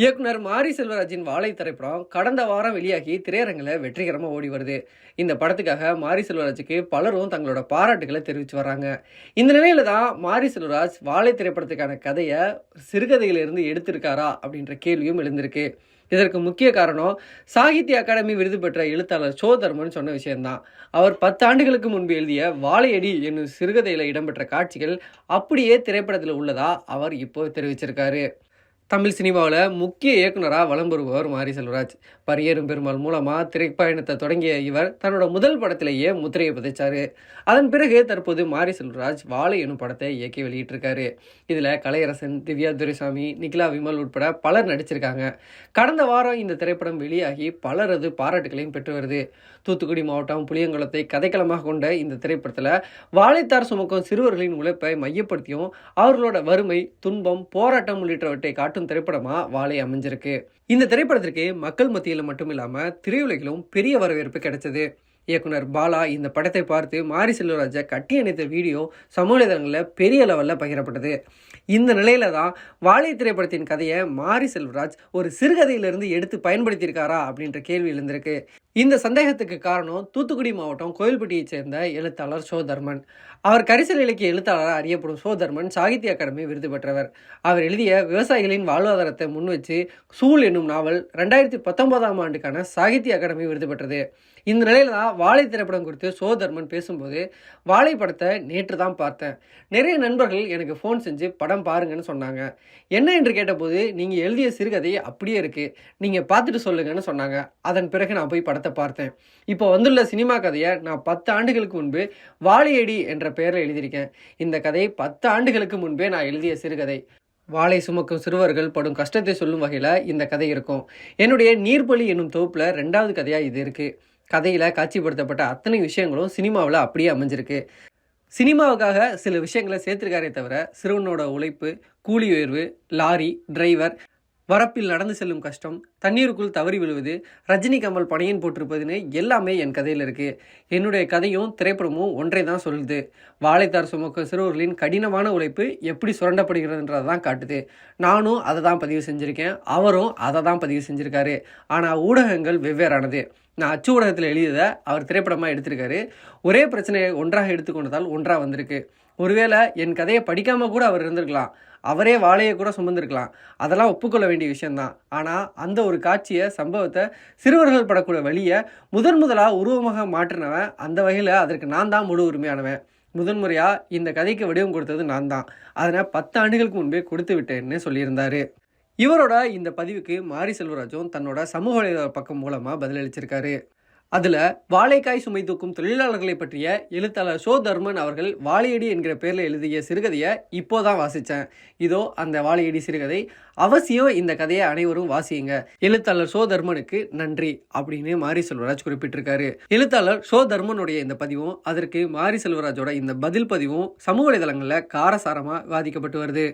இயக்குனர் மாரி செல்வராஜின் வாழை திரைப்படம் கடந்த வாரம் வெளியாகி திரையரங்கில் வெற்றிகரமாக ஓடி வருது. இந்த படத்துக்காக மாரி செல்வராஜுக்கு பலரும் தங்களோட பாராட்டுகளை தெரிவித்து வர்றாங்க. இந்த நிலையில தான் மாரி செல்வராஜ் வாழை திரைப்படத்துக்கான கதையை சிறுகதையிலிருந்து எடுத்திருக்காரா அப்படின்ற கேள்வியும் எழுந்திருக்கு. இதற்கு முக்கிய காரணம் சாகித்ய அகாடமி விருது பெற்ற எழுத்தாளர் சோ தர்மன் சொன்ன விஷயம்தான். அவர் 10 ஆண்டுகளுக்கு முன்பு எழுதிய வாழையடி என்னும் சிறுகதையில் இடம்பெற்ற காட்சிகள் அப்படியே திரைப்படத்தில் உள்ளதா அவர் இப்போ தெரிவிச்சிருக்காரு. தமிழ் சினிமாவில் முக்கிய இயக்குனராக வலம் வருபவர் மாரி செல்வராஜ். பரியேறும் பெருமாள் மூலமாக திரைப்பயணத்தை தொடங்கிய இவர் தன்னோட முதல் படத்திலேயே முத்திரையை பதிச்சாரு. அதன் பிறகு தற்போது மாரி செல்வராஜ் வாழை எனும் படத்தை இயக்கி வெளியிட்டிருக்காரு. இதில் கலையரசன், திவ்யா துரைசாமி, நிகிலா விமல் உட்பட பலர் நடிச்சிருக்காங்க. கடந்த வாரம் இந்த திரைப்படம் வெளியாகி பலரது பாராட்டுகளையும் பெற்று வருது. தூத்துக்குடி மாவட்டம் புளியங்குளத்தை கதைக்களமாக கொண்ட இந்த திரைப்படத்தில் வாழைத்தார் சுமக்கும் சிறுவர்களின் உழைப்பை மையப்படுத்தியும் அவர்களோட வறுமை, துன்பம், போராட்டம் உள்ளிட்டவற்றை காட்டும் திரைப்படமா வாழை அமைஞ்சிருக்கு. இந்த திரைப்படத்திற்கு மக்கள் மத்தியில் மட்டும் இல்லாம திரையுலகிலும் பெரிய வரவேற்பு கிடைச்சது. இயக்குனர் பாலா இந்த படத்தை பார்த்து மாரி செல்வராஜை கட்டி அணைத்த வீடியோ சமூக வலைதளங்களில் பெரிய லெவலில் பகிரப்பட்டது. இந்த நிலையில தான் வாழை திரைப்படத்தின் கதையை மாரி செல்வராஜ் ஒரு சிறுகதையிலிருந்து எடுத்து பயன்படுத்தியிருக்காரா அப்படின்ற கேள்வி எழுந்திருக்கு. இந்த சந்தேகத்துக்கு காரணம் தூத்துக்குடி மாவட்டம் கோயில்பட்டியைச் சேர்ந்த எழுத்தாளர் சோ தர்மன். அவர் கரிசல் இலக்கிய எழுத்தாளராக அறியப்படும் சோ தர்மன் சாகித்ய அகாடமி விருது பெற்றவர். அவர் எழுதிய விவசாயிகளின் வாழ்வாதாரத்தை முன்வச்சு சூழ் என்னும் நாவல் 2019ஆம் ஆண்டுக்கான சாகித்ய அகாடமி விருது பெற்றது. இந்த நிலையில தான் வாழை திரைப்படம் குறித்து சோ தர்மன் பேசும்போது, வாழை படத்தை நேற்று தான் பார்த்தேன். நிறைய நண்பர்கள் எனக்கு ஃபோன் செஞ்சு படம் பாருங்கன்னு சொன்னாங்க. என்ன என்று கேட்டபோது, நீங்கள் எழுதிய சிறுகதை அப்படியே இருக்கு, நீங்கள் பார்த்துட்டு சொல்லுங்கன்னு சொன்னாங்க. அதன் பிறகு நான் போய் படத்தை பார்த்தேன். இப்போ வந்துள்ள சினிமா கதையை நான் 10 ஆண்டுகளுக்கு முன்பு வாழையடி என்ற பெயரில் எழுதியிருக்கேன். இந்த கதை 10 ஆண்டுகளுக்கு முன்பே நான் எழுதிய சிறுகதை. வாழை சுமக்கும் சிறுவர்கள் படும் கஷ்டத்தை சொல்லும் வகையில் இந்த கதை இருக்கும். என்னுடைய நீர்பலி என்னும் தொகுப்பில் 2வது கதையாக இது இருக்குது. கதையில் காட்சிப்படுத்தப்பட்ட அத்தனை விஷயங்களும் சினிமாவில் அப்படியே அமைஞ்சிருக்கு. சினிமாவுக்காக சில விஷயங்களை சேர்த்துருக்காரே தவிர சிறுவனோட உழைப்பு, கூலி உயர்வு, லாரி டிரைவர், வரப்பில் நடந்து செல்லும் கஷ்டம், தண்ணீருக்குள் தவறி விழுவது, ரஜினி கமல் பணியன் போட்டிருப்பதுன்னு எல்லாமே என் கதையில் இருக்குது. என்னுடைய கதையும் திரைப்படமும் ஒன்றை தான் சொல்லுது. வாழைத்தார் சுமக்க சிறுவர்களின் கடினமான உழைப்பு எப்படி சுரண்டப்படுகிறதுன்றதை தான் காட்டுது. நானும் அதை தான் பதிவு செஞ்சுருக்கேன், அவரும் அதை தான் பதிவு செஞ்சுருக்காரு. ஆனால் ஊடகங்கள் வெவ்வேறானது. நான் அச்சு ஊடகத்தில் எழுதியதை அவர் திரைப்படமாக எடுத்திருக்காரு. ஒரே பிரச்சனையை ஒன்றாக எடுத்துக்கொண்டதால் ஒன்றாக வந்திருக்கு. ஒருவேளை என் கதையை படிக்காமல் கூட அவர் இருந்திருக்கலாம், அவரே வாழையை கூட சுமந்திருக்கலாம். அதெல்லாம் ஒப்புக்கொள்ள வேண்டிய விஷயந்தான். ஆனால் அந்த ஒரு காட்சியை, சம்பவத்தை, சிறுவர்கள் படக்கூடிய வழியை முதலாக உருவமாக மாற்றினவன். அந்த வகையில் அதற்கு நான் தான் முழு உரிமையானவன். முதன்முறையாக இந்த கதைக்கு வடிவம் கொடுத்தது நான் தான். அதனை 10 ஆண்டுகளுக்கு முன்பே கொடுத்து விட்டேன்னு சொல்லியிருந்தார். இவரோட இந்த பதிவுக்கு மாரி செல்வராஜும் தன்னோட சமூக வலைதள பக்கம் மூலமாக பதிலளிச்சிருக்காரு. அதில் வாழைக்காய் சுமை தூக்கும் தொழிலாளர்களை பற்றிய எழுத்தாளர் சோ தர்மன் அவர்கள் வாழையடி என்கிற பேரில் எழுதிய சிறுகதையை இப்போதான் வாசித்தேன். இதோ அந்த வாழையடி சிறுகதை. அவசியம் இந்த கதையை அனைவரும் வாசியுங்க. எழுத்தாளர் சோ தர்மனுக்கு நன்றி அப்படின்னு மாரி செல்வராஜ் குறிப்பிட்டிருக்காரு. எழுத்தாளர் சோ தர்மனுடைய இந்த பதிவும் அதற்கு மாரி செல்வராஜோட இந்த பதில் பதிவும் சமூக வலைதளங்களில் காரசாரமாக விவாதிக்கப்பட்டு வருது.